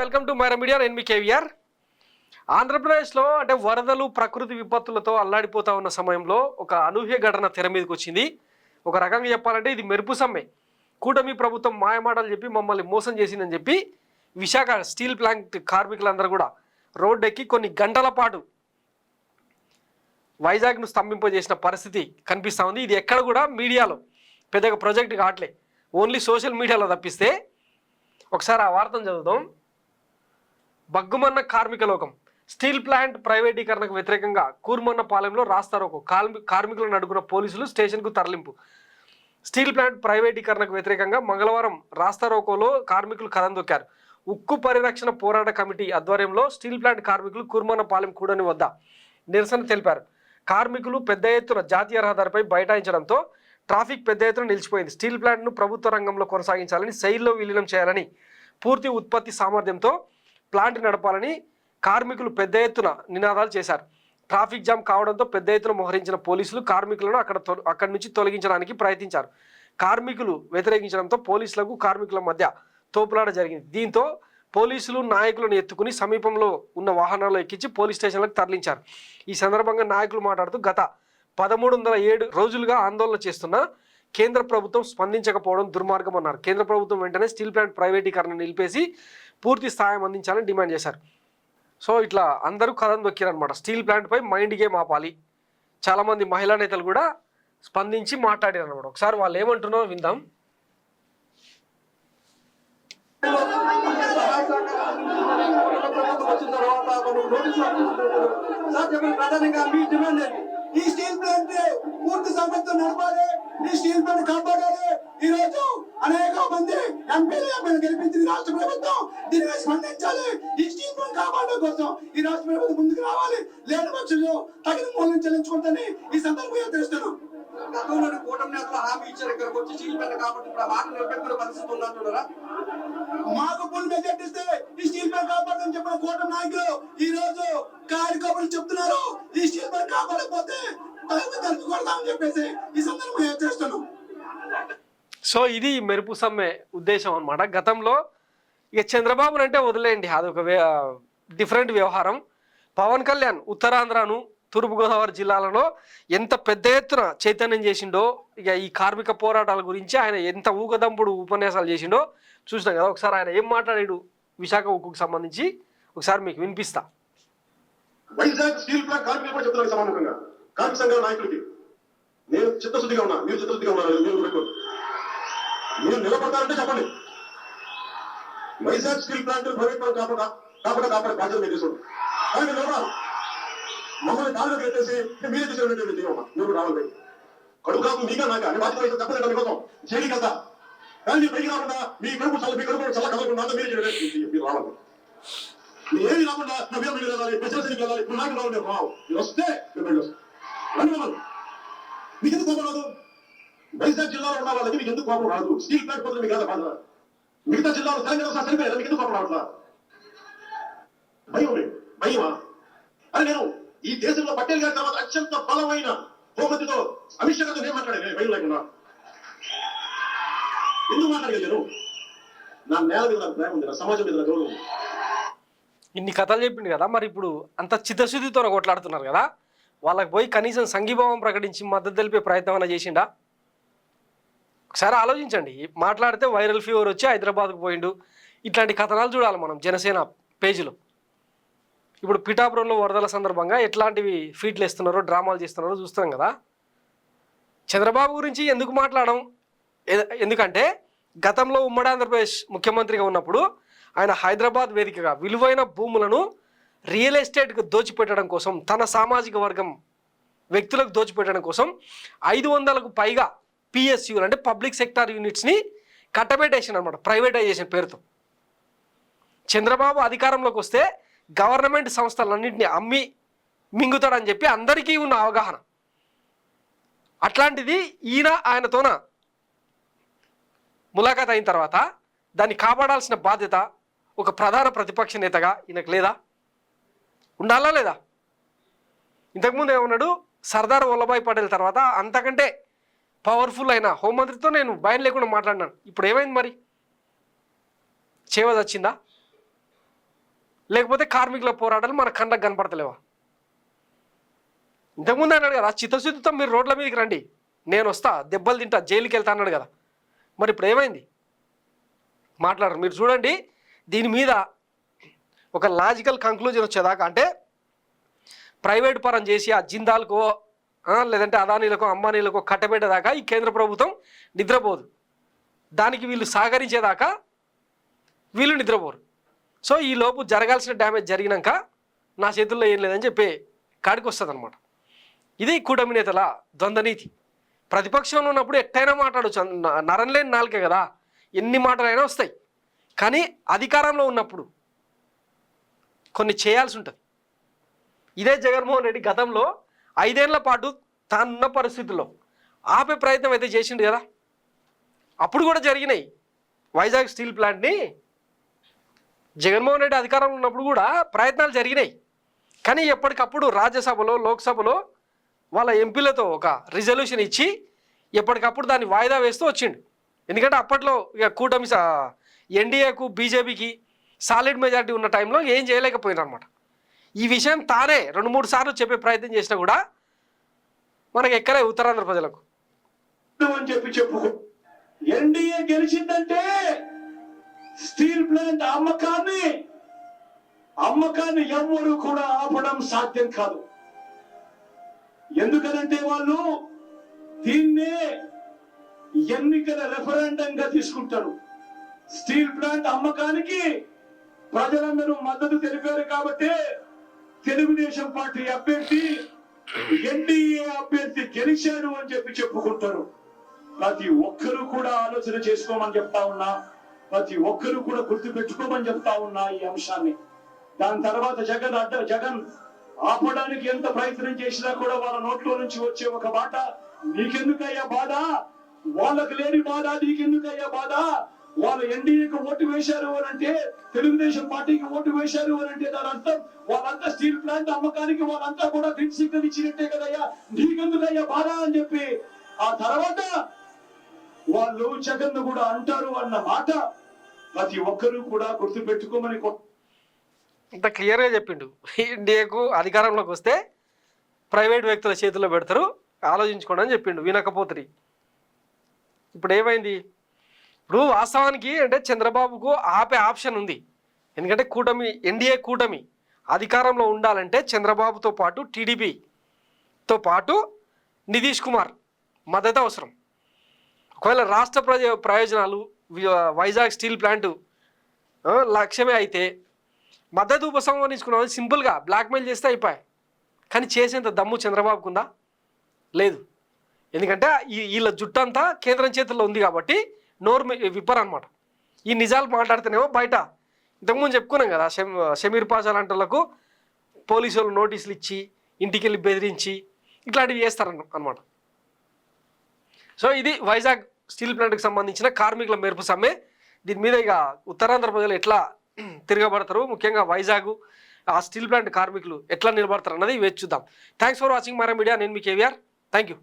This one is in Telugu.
Welcome to Myra media. నేను మీ కేవీఆర్. ఆంధ్రప్రదేశ్లో అంటే వరదలు ప్రకృతి విపత్తులతో అల్లాడిపోతా ఉన్న సమయంలో ఒక అనూహ్య ఘటన తెర మీదకి వచ్చింది. ఒక రకంగా చెప్పాలంటే ఇది మెరుపు సమ్మె. కూటమి ప్రభుత్వం మాయమాటలు చెప్పి మమ్మల్ని మోసం చేసిందని చెప్పి విశాఖ స్టీల్ ప్లాంట్ కార్మికులందరూ కూడా రోడ్డెక్కి కొన్ని గంటల పాటు వైజాగ్ను స్తంభింపజేసిన పరిస్థితి కనిపిస్తూ ఉంది. ఇది ఎక్కడ కూడా మీడియాలో పెద్దగా ప్రాజెక్ట్ కావట్లే, ఓన్లీ సోషల్ మీడియాలో తప్పిస్తే. ఒకసారి ఆ వార్తను చదువుదాం. బగ్గుమన్న కార్మిక లోకం. స్టీల్ ప్లాంట్ ప్రైవేటీకరణకు వ్యతిరేకంగా కూర్మన్నపాలెంలో రాస్తారోకో. కార్మికులను అడుగున్న పోలీసులు స్టేషన్కు తరలింపు. స్టీల్ ప్లాంట్ ప్రైవేటీకరణకు వ్యతిరేకంగా మంగళవారం రాస్తారోకోలో కార్మికులు కదం దొక్కారు. ఉక్కు పరిరక్షణ పోరాట కమిటీ ఆధ్వర్యంలో స్టీల్ ప్లాంట్ కార్మికులు కూర్మన్నపాలెం కూడని వద్ద నిరసన తెలిపారు. కార్మికులు పెద్ద ఎత్తున జాతీయ రహదారిపై బైఠాయించడంతో ట్రాఫిక్ పెద్ద ఎత్తున నిలిచిపోయింది. స్టీల్ ప్లాంట్ను ప్రభుత్వ రంగంలో కొనసాగించాలని, శైలిలో విలీనం చేయాలని, పూర్తి ఉత్పత్తి సామర్థ్యంతో ప్లాంట్ నడపాలని కార్మికులు పెద్ద ఎత్తున నినాదాలు చేశారు. ట్రాఫిక్ జామ్ కావడంతో పెద్ద ఎత్తున మోహరించిన పోలీసులు కార్మికులను అక్కడి నుంచి తొలగించడానికి ప్రయత్నించారు. కార్మికులు వ్యతిరేకించడంతో పోలీసులకు కార్మికుల మధ్య తోపులాట జరిగింది. దీంతో పోలీసులు నాయకులను ఎత్తుకుని సమీపంలో ఉన్న వాహనాల్లో ఎక్కించి పోలీస్ స్టేషన్లకు తరలించారు. ఈ సందర్భంగా నాయకులు మాట్లాడుతూ గత 1307 రోజులుగా ఆందోళన చేస్తున్న కేంద్ర ప్రభుత్వం స్పందించకపోవడం దుర్మార్గం అన్నారు. కేంద్ర ప్రభుత్వం వెంటనే స్టీల్ ప్లాంట్ ప్రైవేటీకరణ నిలిపేసి పూర్తి స్థాయి అందించాలని డిమాండ్ చేశారు. సో ఇట్లా అందరూ కథం దొక్కారనమాట. స్టీల్ ప్లాంట్పై మైండ్ గేమ్ ఆపాలి. చాలామంది మహిళా నేతలు కూడా స్పందించి మాట్లాడారు అనమాట. ఒకసారి వాళ్ళు ఏమంటున్నారో విందాం. ఈ స్టీల్ ప్లాంట్ పూర్తి సామర్థ్యం నడపాలి, ఈ స్టీల్ ప్లాంట్ కాపాడాలి. ఈ రోజు అనేక మంది ఎంపీలు గెలిపించింది రాష్ట్ర ప్రభుత్వం, దీని మీద స్పందించాలి. ఈ స్టీల్ ప్లాంట్ కాపాడడం కోసం ఈ రాష్ట్ర ప్రభుత్వం ముందుకు రావాలి. లేని పక్షంలో తగిన మూల్యం చెల్లించుకుంటాని ఈ సందర్భంగా తెలుస్తాను. గతంలో కూటమి నేతలు హామీ ఇచ్చారు, ఇక్కడికి వచ్చి స్టీల్ ప్లాంట్ కాబట్టి ఇప్పుడు ఆ మాట నిలబెట్టుకునే పరిస్థితి ఉందంటున్నారా? మాకు ఫుల్ మెజార్టీ ఇస్తే ఈ స్టీల్ ప్లాంట్ కాపాడని చెప్పిన కూటమి నాయకులు ఈ రోజు కార్యకర్తలు చెప్తున్నారు ఈ స్టీల్ ప్లాంట్ కాపాడకపోతే తలుపుకొడదామని చెప్పేసి ఈ సందర్భంగా చేస్తున్నాం. సో ఇది మెరుపు సమ్మె ఉద్దేశం అనమాట. గతంలో ఇక చంద్రబాబును అంటే వదిలేయండి, అదొక డిఫరెంట్ వ్యవహారం. పవన్ కళ్యాణ్ ఉత్తరాంధ్రను తూర్పుగోదావరి జిల్లాలలో ఎంత పెద్ద ఎత్తున చైతన్యం చేసిండో, ఇక ఈ కార్మిక పోరాటాల గురించి ఆయన ఎంత ఊగదంపుడు ఉపన్యాసాలు చేసిండో చూసినాం కదా. ఒకసారి ఆయన ఏం మాట్లాడాడు విశాఖ ఉక్కుకు సంబంధించి ఒకసారి మీకు వినిపిస్తా. వైజాగ్ స్టీల్ ప్లాంట్ కార్మికులు కూడా చెప్తున్నారు సమానంగా కార్మిక సంఘాల నాయకులకి, నేను చిత్తశుద్ధిగా ఉన్నా, మీరు చిత్తశుద్ధిగా ఉన్నారు, మీరు నిలబడతారంటే చెప్పండి. వైజాగ్ స్టీల్ ప్లాంట్ ప్రైవేట్ కాపాడే బాధ్యత మీరు తీసుకోండి. కానీ నిలబడాలి. మమ్మల్ని దారిలోకి ఎత్తేసి మీరే తీసుకున్నటువంటి మీరు రావాలి. కడుపు కాదు మీగా నాక అని బాధ్యత వహిస్తే తప్పలేదు మీకోసం జైలుకి వెళ్తా. కానీ మీరు పైకి రాకుండా మీ కడుపు చల్ల కదలకుండా మీరు రావాలి. మీరు ఏమి రాకుండా నా మీద మీరు వెళ్ళాలి, ప్రజలకి వెళ్ళాలి, ఇప్పుడు నాకు రావాలి. రావు మీరు వస్తే రండి మమ్మల్ని. మీకు ఎందుకు కోపం రాదు? వైజాగ్ జిల్లాలో ఉన్న వాళ్ళకి మీకు ఎందుకు కోపం రాదు? స్టీల్ ప్లాంట్ పోతే మీకు కాదు బాధ. మిగతా జిల్లాలో తెలంగాణ సరిపోయారు, మీకు ఎందుకు కోపం రావట్లా? భయమా? అని నేను ఈ దేశంలో పటేల్ గారి తర్వాత అత్యంత బలమైన బహుమతితో అమిత్ షా గారితో నేను మాట్లాడాను. భయం లేకుండా ఎందుకు మాట్లాడగలను? నా నేల మీద నాకు ప్రేమ ఉంది, నా సమాజం మీద నాకు గౌరవం ఉంది. ఇన్ని కథలు చెప్పింది కదా, మరి ఇప్పుడు అంత చిత్తశుద్ధితో కొట్లాడుతున్నారు కదా, వాళ్ళకి పోయి కనీసం సంఘీభావం ప్రకటించి మద్దతు తెలిపే ప్రయత్నం అయినా చేసిండా? ఒకసారి ఆలోచించండి. మాట్లాడితే వైరల్ ఫీవర్ వచ్చి హైదరాబాద్కు పోయిండు, ఇట్లాంటి కథనాలు చూడాలి మనం జనసేన పేజీలో. ఇప్పుడు పిఠాపురంలో వరదల సందర్భంగా ఎట్లాంటివి ఫీట్లు వేస్తున్నారో, డ్రామాలు చేస్తున్నారో చూస్తున్నాం కదా. చంద్రబాబు గురించి ఎందుకు మాట్లాడడం? ఎందుకంటే గతంలో ఉమ్మడి ఆంధ్రప్రదేశ్ ముఖ్యమంత్రిగా ఉన్నప్పుడు ఆయన హైదరాబాద్ వేదికగా విలువైన భూములను రియల్ ఎస్టేట్కు దోచిపెట్టడం కోసం, తన సామాజిక వర్గం వ్యక్తులకు దోచిపెట్టడం కోసం 500కు పైగా పిఎస్యూలు అంటే పబ్లిక్ సెక్టార్ యూనిట్స్ని కట్టబెట్టేసాను అనమాట, ప్రైవేటైజేషన్ పేరుతో. చంద్రబాబు అధికారంలోకి వస్తే గవర్నమెంట్ సంస్థలన్నింటినీ అమ్మి మింగుతాడని చెప్పి అందరికీ ఉన్న అవగాహన. అట్లాంటిది ఈయన ఆయనతోన ములాఖాత్ అయిన తర్వాత దాన్ని కాపాడాల్సిన బాధ్యత ఒక ప్రధాన ప్రతిపక్ష నేతగా ఈయనకు లేదా? ఉండాలా లేదా? ఇంతకుముందు ఏమన్నాడు, సర్దార్ వల్లభాయ్ పటేల్ తర్వాత అంతకంటే పవర్ఫుల్ అయిన హోంమంత్రితో నేను భయం లేకుండా మాట్లాడినాను. ఇప్పుడు ఏమైంది మరి? చేవ వచ్చిందా? లేకపోతే కార్మికుల పోరాటాలు మన కళ్ళకు కనపడతలేవా? ఇంతకుముందు అన్నాడు కదా, చిత్తశుద్ధితో మీరు రోడ్ల మీదకి రండి, నేను వస్తా, దెబ్బలు తింటా, జైలుకి వెళ్తా అన్నాడు కదా. మరి ఇప్పుడు ఏమైంది? మాట్లాడరు. మీరు చూడండి, దీని మీద ఒక లాజికల్ కంక్లూజన్ వచ్చేదాకా, అంటే ప్రైవేట్ పరం చేసి ఆ జిందాల్కో లేదంటే అదానీలకో అంబానీలకో కట్టబెట్టేదాకా ఈ కేంద్ర ప్రభుత్వం నిద్రపోదు. దానికి వీళ్ళు సహకరించేదాకా వీళ్ళు నిద్రపోరు. సో ఈ లోపు జరగాల్సిన డ్యామేజ్ జరిగినాక నా చేతుల్లో ఏం లేదని చెప్పి కాడికి వస్తుంది అనమాట. ఇది కూటమి నేతల ద్వంద్వనీతి. ప్రతిపక్షంలో ఉన్నప్పుడు ఎట్టయినా మాట్లాడచ్చు, నరం లేని నాలుకే కదా, ఎన్ని మాటలైనా వస్తాయి. కానీ అధికారంలో ఉన్నప్పుడు కొన్ని చేయాల్సి ఉంటుంది. ఇదే జగన్మోహన్ రెడ్డి గతంలో 5 ఏళ్ల పాటు తానున్న పరిస్థితుల్లో ఆపే ప్రయత్నం అయితే చేసిండు కదా. అప్పుడు కూడా జరిగినాయి. వైజాగ్ స్టీల్ ప్లాంట్ని జగన్మోహన్ రెడ్డి అధికారంలో ఉన్నప్పుడు కూడా ప్రయత్నాలు జరిగినాయి. కానీ ఎప్పటికప్పుడు రాజ్యసభలో లోక్సభలో వాళ్ళ ఎంపీలతో ఒక రిజల్యూషన్ ఇచ్చి ఎప్పటికప్పుడు దాన్ని వాయిదా వేస్తూ వచ్చిండు. ఎందుకంటే అప్పట్లో ఇక కూటమి ఎన్డీఏకు బీజేపీకి సాలిడ్ మెజారిటీ ఉన్న టైంలో ఏం చేయలేకపోయినారు అనమాట. ఈ విషయం తానే 2-3 సార్లు చెప్పే ప్రయత్నం చేసినా కూడా మనకి ఎక్కలే ఉత్తరాంధ్ర ప్రజలకు. అని చెప్పి చెప్పుకో, ఎన్డీఏ గెలిచిందంటే స్టీల్ ప్లాంట్ అమ్మకాన్ని ఎవ్వరూ కూడా ఆపడం సాధ్యం కాదు. ఎందుకనంటే వాళ్ళు దీన్నే ఎన్నికల రెఫరెండంగా తీసుకుంటారు. స్టీల్ ప్లాంట్ అమ్మకానికి ప్రజలందరూ మద్దతు తెలిపారు కాబట్టి తెలుగుదేశం పార్టీ అభ్యర్థి ఎన్డీఏ అభ్యర్థి గెలిచాడు అని చెప్పి చెప్పుకుంటారు. ప్రతి ఒక్కరూ కూడా ఆలోచన చేసుకోమని చెప్తా ఉన్నా, ప్రతి ఒక్కరూ కూడా గుర్తు పెట్టుకోమని చెప్తా ఉన్నా ఈ అంశాన్ని. దాని తర్వాత జగన్ ఆపడానికి ఎంత ప్రయత్నం చేసినా కూడా వాళ్ళ నోట్లో నుంచి వచ్చే ఒక మాట, నీకెందుకయ్యా బాధ, వాళ్ళకు లేని బాధ నీకెందుకయ్యా బాధ, వాళ్ళు ఎన్డీఏకి ఓటు వేశారు అని అంటే, తెలుగుదేశం పార్టీకి ఓటు వేశారు అని అంటే దాని అర్థం వాళ్ళంతా స్టీల్ ప్లాంట్ అమ్మకానికి వాళ్ళంతా కూడా గ్రీన్ సిగ్నల్ ఇచ్చినట్టే కదయ్యా, నీకెందుకయ్యా బాధ అని చెప్పి ఆ తర్వాత వాళ్ళు జగన్ కూడా అంటారు అన్న మాట ప్రతి ఒక్కరూ కూడా గుర్తు పెట్టుకోమని ఇంత క్లియర్గా చెప్పిండు. ఇండియాకు అధికారంలోకి వస్తే ప్రైవేట్ వ్యక్తుల చేతుల్లో పెడతారు, ఆలోచించుకోండి అని చెప్పిండు. వినకపోతుంది. ఇప్పుడు ఏమైంది? ఇప్పుడు వాస్తవానికి అంటే చంద్రబాబుకు ఆపే ఆప్షన్ ఉంది. ఎందుకంటే ఎన్డీఏ కూటమి అధికారంలో ఉండాలంటే చంద్రబాబుతో పాటు టీడీపీతో పాటు నితీష్ కుమార్ మద్దతు అవసరం. ఒకవేళ రాష్ట్ర ప్రయోజనాలు వైజాగ్ స్టీల్ ప్లాంటు లక్ష్యమే అయితే మద్దతు ఉపసంహరించుకున్నామని సింపుల్గా బ్లాక్మెయిల్ చేస్తే అయిపోయాయి. కానీ చేసేంత దమ్ము చంద్రబాబుకు ఉందా? లేదు. ఎందుకంటే వీళ్ళ జుట్టంతా కేంద్రం చేతుల్లో ఉంది కాబట్టి నోరు విప్పర్ అనమాట. ఈ నిజాలు మాట్లాడితేనేమో బయట ఇంతకుముందు చెప్పుకున్నాం కదా, షమీర్ పాషా లాంటి వాళ్ళకు పోలీసు వాళ్ళు నోటీసులు ఇచ్చి ఇంటికి వెళ్ళి బెదిరించి ఇట్లాంటివి చేస్తారన్నమాట. సో ఇది వైజాగ్ స్టీల్ ప్లాంట్కి సంబంధించిన కార్మికుల మెరుపు సమ్మె. దీని మీద ఇక ఉత్తరాంధ్ర ప్రజలు ఎట్లా తిరగబడతారు, ముఖ్యంగా వైజాగ్ ఆ స్టీల్ ప్లాంట్ కార్మికులు ఎట్లా నిలబడతారు అన్నది వేచి చూద్దాం. Thanks for watching Mara media. నేను మీ కేవీఆర్. Thank you.